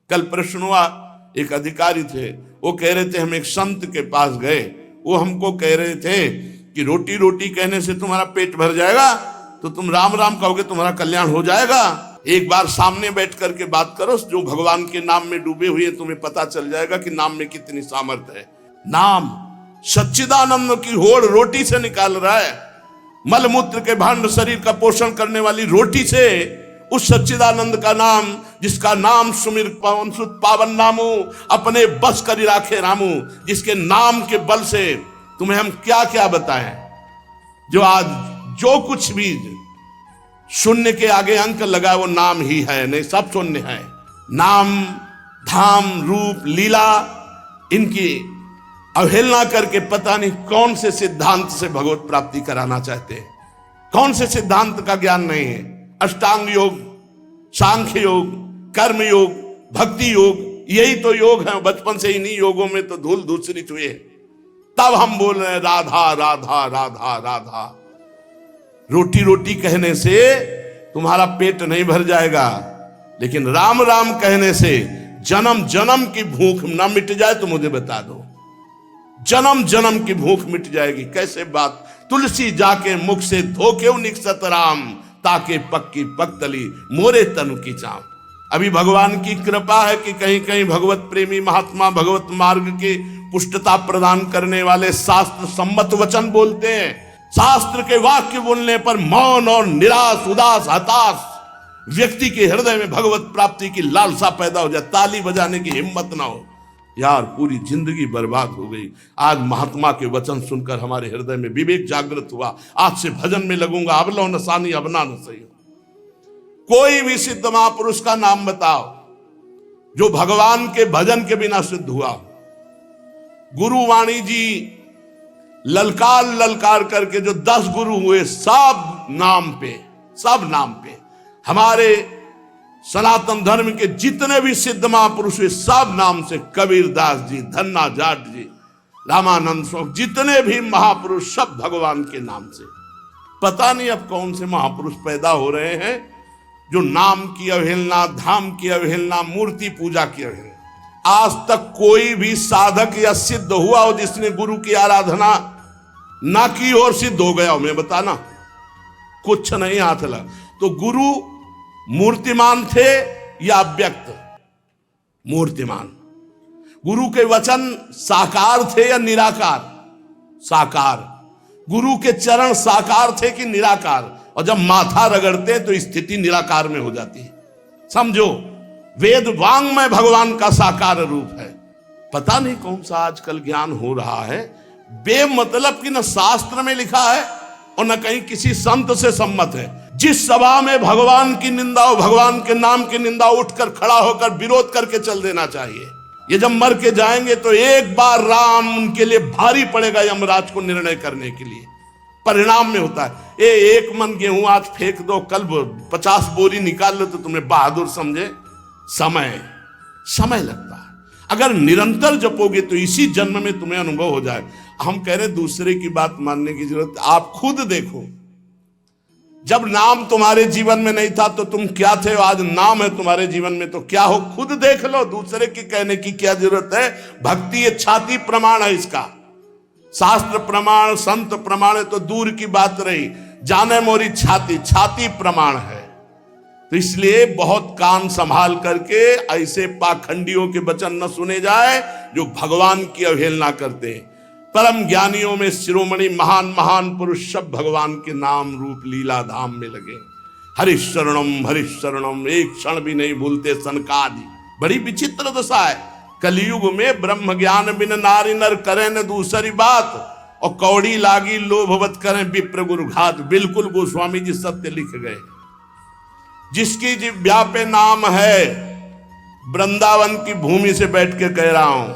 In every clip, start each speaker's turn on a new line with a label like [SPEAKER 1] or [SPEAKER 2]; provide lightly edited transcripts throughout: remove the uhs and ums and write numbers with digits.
[SPEAKER 1] कल प्रश्न हुआ, एक अधिकारी थे, वो कह रहे थे हम एक संत के पास गए, वो हमको कह रहे थे कि रोटी रोटी कहने से तुम्हारा पेट भर जाएगा, तो तुम राम राम कहोगे तुम्हारा कल्याण हो जाएगा। एक बार सामने बैठ करके बात करो, जो भगवान के नाम में डूबे हुए तुम्हें पता चल जाएगा कि नाम में कितनी सामर्थ्य है। नाम सच्चिदानंद की होड़ रोटी से निकाल रहा है, मलमूत्र के भांड शरीर का पोषण करने वाली रोटी से उस सच्चिदानंद का नाम, जिसका नाम सुमिर पवन सुत पावन नामू, अपने बस करी राखे रामू, जिसके नाम के बल से तुम्हें हम क्या क्या बताएं। जो आज जो कुछ भी शून्य के आगे अंक लगा वो नाम ही है, नहीं सब शून्य है। नाम धाम रूप लीला इनकी अवहेलना करके पता नहीं कौन से सिद्धांत से भगवत प्राप्ति कराना चाहते हैं, कौन से सिद्धांत का ज्ञान नहीं है। अष्टांग योग, सांख्य योग, कर्म योग, भक्ति योग, यही तो योग है। बचपन से इन्हीं योगों में तो धूल धूसरित हुए, तब हम बोल रहे हैं राधा राधा राधा राधा। रोटी रोटी कहने से तुम्हारा पेट नहीं भर जाएगा, लेकिन राम राम कहने से जन्म जन्म की भूख ना मिट जाए तो मुझे बता दो, जन्म जन्म की भूख मिट जाएगी। कैसे बात, तुलसी जाके मुख से धोके निकसत राम, ताके पक्की पक्तली मोरे तनु की चाम। अभी भगवान की कृपा है कि कहीं कहीं भगवत प्रेमी महात्मा भगवत मार्ग की पुष्टता प्रदान करने वाले शास्त्र सम्मत वचन बोलते हैं। शास्त्र के वाक्य बोलने पर मौन और निराश उदास हताश व्यक्ति के हृदय में भगवत प्राप्ति की लालसा पैदा हो जाए, ताली बजाने की हिम्मत ना हो। यार पूरी जिंदगी बर्बाद हो गई। आज महात्मा के वचन सुनकर हमारे हृदय में विवेक जागृत हुआ, आज से भजन में लगूंगा। अब लो नसानी अब ना न सही। कोई भी सिद्ध महापुरुष का नाम बताओ जो भगवान के भजन के बिना सिद्ध हुआ। गुरुवाणी जी ललकार ललकार करके जो 10 गुरु हुए, सब नाम पे हमारे सनातन धर्म के जितने भी सिद्ध महापुरुष हुए सब नाम से, कबीरदास जी, धन्ना जाट जी, रामानंद स्वामी, जितने भी महापुरुष सब भगवान के नाम से। पता नहीं अब कौन से महापुरुष पैदा हो रहे हैं जो नाम की अवहेलना, धाम की अवहेलना, मूर्ति पूजा की अवहेलना। आज तक कोई भी साधक या सिद्ध हुआ हो जिसने गुरु की आराधना ना की और सिद्ध हो गया हो, मैं बताना कुछ नहीं हाथ लगा। तो गुरु मूर्तिमान थे या अव्यक्त? मूर्तिमान। गुरु के वचन साकार थे या निराकार? साकार। गुरु के चरण साकार थे कि निराकार? और जब माथा रगड़ते तो स्थिति निराकार में हो जाती है। समझो, वेद वांग में भगवान का साकार रूप है। पता नहीं कौन सा आजकल ज्ञान हो रहा है बेमतलब कि न शास्त्र में लिखा है और न कहीं किसी संत से सम्मत है। जिस सभा में भगवान की निंदा हो, भगवान के नाम की निंदा, उठकर खड़ा होकर विरोध करके चल देना चाहिए। ये जब मर के जाएंगे तो एक बार राम उनके लिए भारी पड़ेगा यमराज को निर्णय करने के लिए। परिणाम में होता है एक मन गेहूं आज फेंक दो, कल 50 बोरी निकाल लो तो तुम्हें बहादुर समझे। समय लगता है। अगर निरंतर जपोगे तो इसी जन्म में तुम्हें अनुभव हो जाए। हम कह रहे दूसरे की बात मानने की जरूरत, आप खुद देखो। जब नाम तुम्हारे जीवन में नहीं था तो तुम क्या थे, आज नाम है तुम्हारे जीवन में तो क्या हो, खुद देख लो। दूसरे की कहने की क्या जरूरत है। भक्ति ये छाती प्रमाण है इसका। शास्त्र प्रमाण, संत प्रमाण है तो दूर की बात रही, जाने मोरी छाती प्रमाण है। तो इसलिए बहुत कान संभाल करके ऐसे पाखंडियों के वचन न सुने जाए जो भगवान की अवहेलना करते हैं। परम ज्ञानियों में शिरोमणि महान महान पुरुष सब भगवान के नाम रूप लीला धाम में लगे। हरिशरणम एक क्षण भी नहीं भूलते सनकादि। बड़ी विचित्र दशा है। कलयुग में ब्रह्म ज्ञान बिन नारी नर करें न दूसरी बात, और कौड़ी लागी लोभवत करें विप्र गुरु घात। बिल्कुल गोस्वामी जी सत्य लिख गए। जिसकी जिह्वा पे नाम है, वृंदावन की भूमि से बैठ के कह रहा हूं,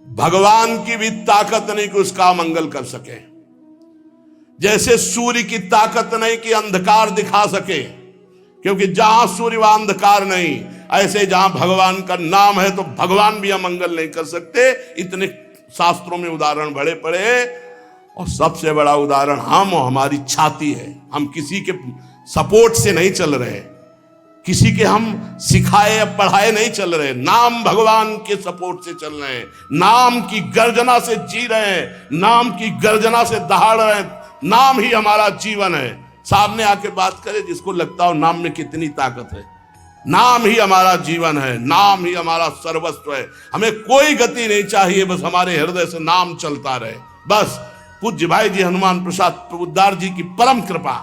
[SPEAKER 1] भगवान की भी ताकत नहीं कि उसका मंगल कर सके। जैसे सूर्य की ताकत नहीं कि अंधकार दिखा सके, क्योंकि जहां सूर्य वहां अंधकार नहीं। ऐसे जहां भगवान का नाम है तो भगवान भी अमंगल नहीं कर सकते। इतने शास्त्रों में उदाहरण बड़े पड़े, और सबसे बड़ा उदाहरण हम और हमारी छाती है। हम किसी के सपोर्ट से नहीं चल रहे। किसी के हम सिखाए या पढ़ाए नहीं चल रहे, नाम भगवान के सपोर्ट से चल रहे हैं, नाम की गर्जना से जी रहे हैं, नाम की गर्जना से दहाड़ रहे हैं। नाम ही हमारा जीवन है। सामने आके बात करे जिसको लगता हो नाम में कितनी ताकत है। नाम ही हमारा जीवन है, नाम ही हमारा सर्वस्व है। हमें कोई गति नहीं चाहिए, बस हमारे हृदय से नाम चलता रहे। बस पूज्य भाई जी हनुमान प्रसाद पोद्दार जी की परम कृपा,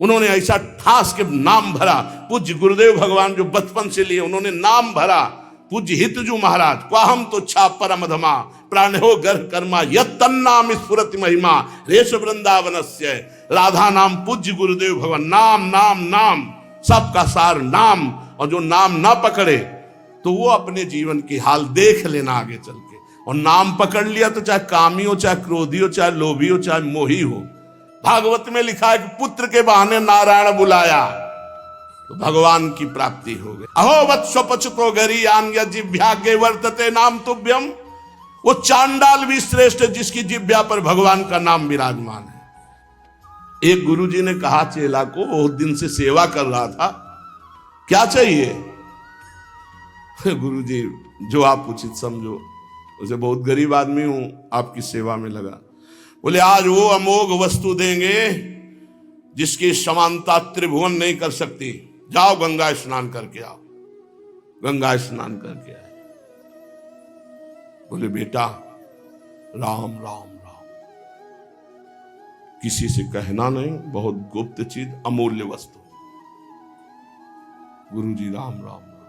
[SPEAKER 1] उन्होंने ऐसा ठास के नाम भरा। पूज्य गुरुदेव भगवान जो बचपन से लिए उन्होंने नाम भरा। पूज्य हितजू महाराज क्वाहम तो छा परमधमा प्राणो गर्भ कर्मा यत्तन्नाम स्फुरति महिमा रेश वृंदावनस्य। राधा नाम पूज्य गुरुदेव भगवान, नाम नाम नाम, सबका सार नाम। और जो नाम ना पकड़े तो वो अपने जीवन की हाल देख लेना आगे चल के। और नाम पकड़ लिया तो चाहे कामी हो, चाहे क्रोधी हो, चाहे लोभी हो, चाहे मोही हो। भागवत में लिखा है कि पुत्र के बहाने नारायण बुलाया तो भगवान की प्राप्ति हो गई। अहो वत्सो पचतो गरीयान जिह्वाग्रे वर्तते नाम तुभ्यम। वो चांडाल भी श्रेष्ठ है जिसकी जिह्वा पर भगवान का नाम विराजमान है। एक गुरुजी ने कहा चेला को, बहुत दिन से सेवा कर रहा था, क्या चाहिए? गुरुजी जो आप उचित समझो। उसे बहुत गरीब आदमी हूं, आपकी सेवा में लगा। बोले आज वो अमोघ वस्तु देंगे जिसकी समानता त्रिभुवन नहीं कर सकती। जाओ गंगा स्नान करके आओ। गंगा स्नान करके आए। बोले बेटा राम राम राम, किसी से कहना नहीं, बहुत गुप्त चीज, अमूल्य वस्तु। गुरुजी राम राम राम,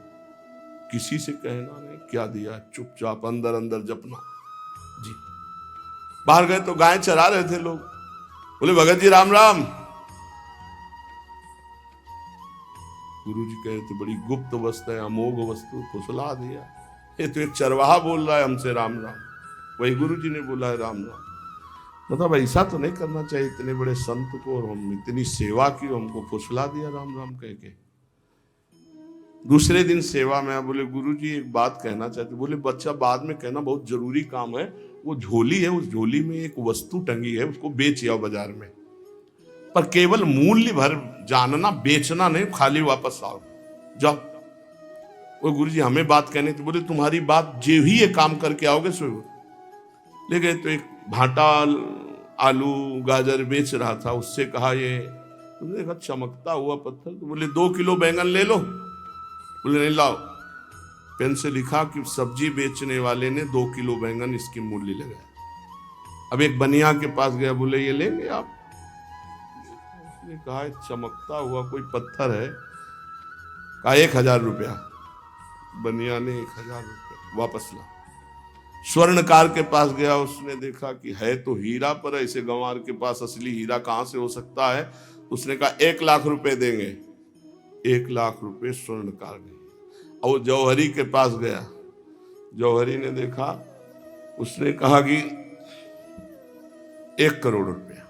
[SPEAKER 1] किसी से कहना नहीं। क्या दिया? चुपचाप अंदर अंदर जपना जी। बाहर गए तो गाय चरा रहे थे लोग। बोले भगत जी राम राम। गुरुजी कहे थे बड़ी गुप्त वस्तु है, अमोघ वस्तु, फुसला दिया। ये तो एक चरवाहा बोल रहा है हमसे राम राम। वही गुरुजी ने बोला है राम राम। मतलब ऐसा तो नहीं करना चाहिए, इतने बड़े संत को और हम इतनी सेवा की, हमको फुसला दिया राम राम कह के। दूसरे दिन सेवा में बोले गुरुजी एक बात कहना चाहते। बोले बच्चा बाद में कहना, बहुत जरूरी काम है। वो झोली है, उस झोली में एक वस्तु टंगी है, उसको बेच आओ बाजार में, पर केवल मूल्य भर जानना, बेचना नहीं, खाली वापस आओ। जाओ। वो गुरुजी हमें बात कहने थी। बोले तुम्हारी बात जो ही ये काम करके आओगे सो। ले गए तो एक भाटा आलू गाजर बेच रहा था, उससे कहा ये, देखा चमकता हुआ पत्थर। तो बोले 2 किलो बैंगन ले लो। बोले नहीं लाओ। पेन से लिखा कि सब्जी बेचने वाले ने 2 किलो बैंगन इसकी मूल्य लगाया। अब एक बनिया के पास गया, बोले ये लेंगे आप? उसने कहा चमकता हुआ कोई पत्थर है। कहा 1000 रुपया। बनिया ने 1000 रुपया वापस ला। स्वर्णकार के पास गया, उसने देखा कि है तो हीरा, पर ऐसे गंवार के पास असली हीरा कहां से हो सकता है। उसने कहा 1 लाख रुपए देंगे। 1 लाख रुपए स्वर्णकार ने। और जौहरी के पास गया, जौहरी ने देखा, उसने कहा कि 1 करोड़ रुपया।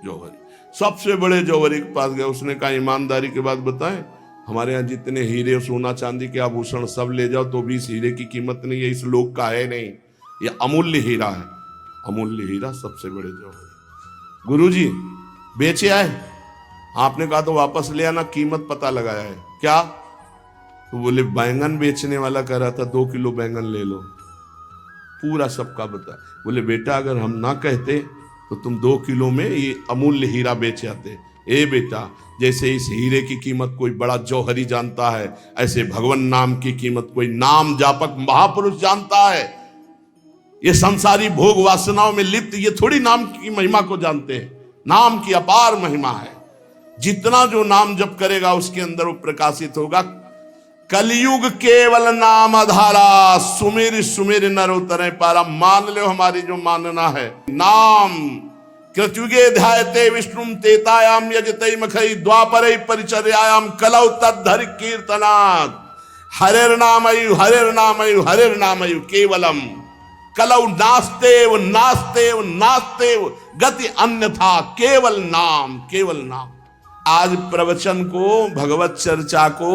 [SPEAKER 1] जौहरी सबसे बड़े जौहरी के पास गया, उसने कहा ईमानदारी के बात बताएं, हमारे यहाँ जितने हीरे सोना चांदी के आभूषण सब ले जाओ तो भी इस हीरे की कीमत नहीं है, इस लोक का है नहीं, ये अमूल्य हीरा है। अमूल्य हीरा सबसे बड़े जौहरी। गुरुजी बेचे आए? आपने कहा तो वापस ले आना, कीमत पता लगाया है। क्या? तो बोले बैंगन बेचने वाला कह रहा था 2 किलो बैंगन ले लो। पूरा सबका बता। बोले बेटा अगर हम ना कहते तो तुम 2 किलो में ये अमूल्य हीरा बेच आते। ए बेटा, जैसे इस हीरे की कीमत कोई बड़ा जौहरी जानता है, ऐसे भगवान नाम की कीमत कोई नाम जापक महापुरुष जानता है। ये संसारी भोग वासनाओं में लिप्त ये थोड़ी नाम की महिमा को जानते हैं। नाम की अपार महिमा है। जितना जो नाम जप करेगा उसके अंदर वो प्रकाशित होगा। कलयुग केवल नाम आधारा, सुमिर सुमिर नर उतरे पारा। मान लो हमारी जो मानना है, नाम कृतयुगे ध्यायते विष्णुम तेतायाम यजते मखई द्वापरे परिचर्यायाम कलौ तद्धरि कीर्तनात्। हरेर नामयु हरेर नामयु हरेर नामयु केवलम कलौ नास्तेव नास्तेव नास्तेव गति अन्यथा केवल नाम, केवल नाम। आज प्रवचन को, भगवत चर्चा को,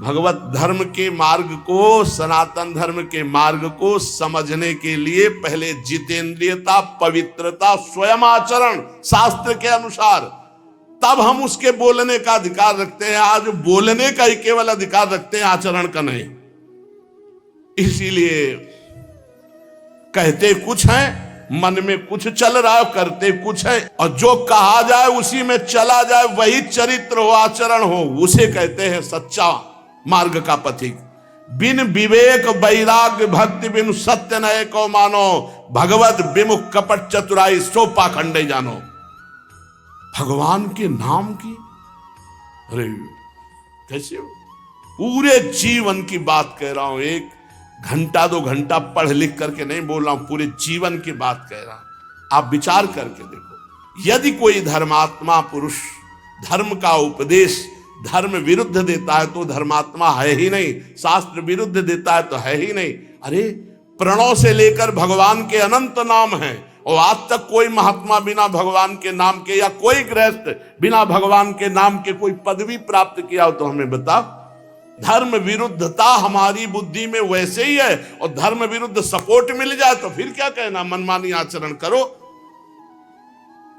[SPEAKER 1] भगवत धर्म के मार्ग को, सनातन धर्म के मार्ग को समझने के लिए पहले जितेंद्रियता, पवित्रता, स्वयं आचरण शास्त्र के अनुसार, तब हम उसके बोलने का अधिकार रखते हैं। आज बोलने का ही केवल अधिकार रखते हैं, आचरण का नहीं। इसीलिए कहते कुछ है, मन में कुछ चल रहा है, करते कुछ है, और जो कहा जाए उसी में चला जाए, वही चरित्र हो, आचरण हो, उसे कहते हैं सच्चा मार्ग का पथिक। बिन विवेक वैराग्य भक्ति बिन सत्य नए को मानो, भगवत विमुख कपट चतुराई सो पाखंडे जानो। भगवान के नाम की, अरे कैसे हो? पूरे जीवन की बात कह रहा हूं, एक घंटा 2 घंटा पढ़ लिख करके नहीं बोल रहा हूं, पूरे जीवन की बात कह रहा हूं। आप विचार करके देखो, यदि कोई धर्मात्मा पुरुष धर्म का उपदेश धर्म विरुद्ध देता है तो धर्मात्मा है ही नहीं, शास्त्र विरुद्ध देता है तो है ही नहीं। अरे प्रणव से लेकर भगवान के अनंत नाम हैं, और आज तक कोई महात्मा बिना भगवान के नाम के, या कोई गृहस्थ बिना भगवान के नाम के कोई पदवी प्राप्त किया हो तो हमें बता। धर्म विरुद्धता हमारी बुद्धि में वैसे ही है, और धर्म विरुद्ध सपोर्ट मिल जाए तो फिर क्या कहना, मनमानी आचरण करो।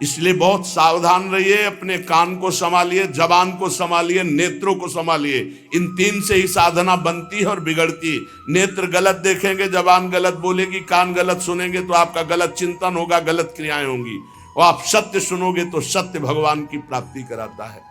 [SPEAKER 1] इसलिए बहुत सावधान रहिए, अपने कान को संभालिए, जबान को संभालिए, नेत्रों को संभालिए। इन 3 से ही साधना बनती है और बिगड़ती। नेत्र गलत देखेंगे, जबान गलत बोलेगी, कान गलत सुनेंगे तो आपका गलत चिंतन होगा, गलत क्रियाएं होंगी। और आप सत्य सुनोगे तो सत्य भगवान की प्राप्ति कराता है।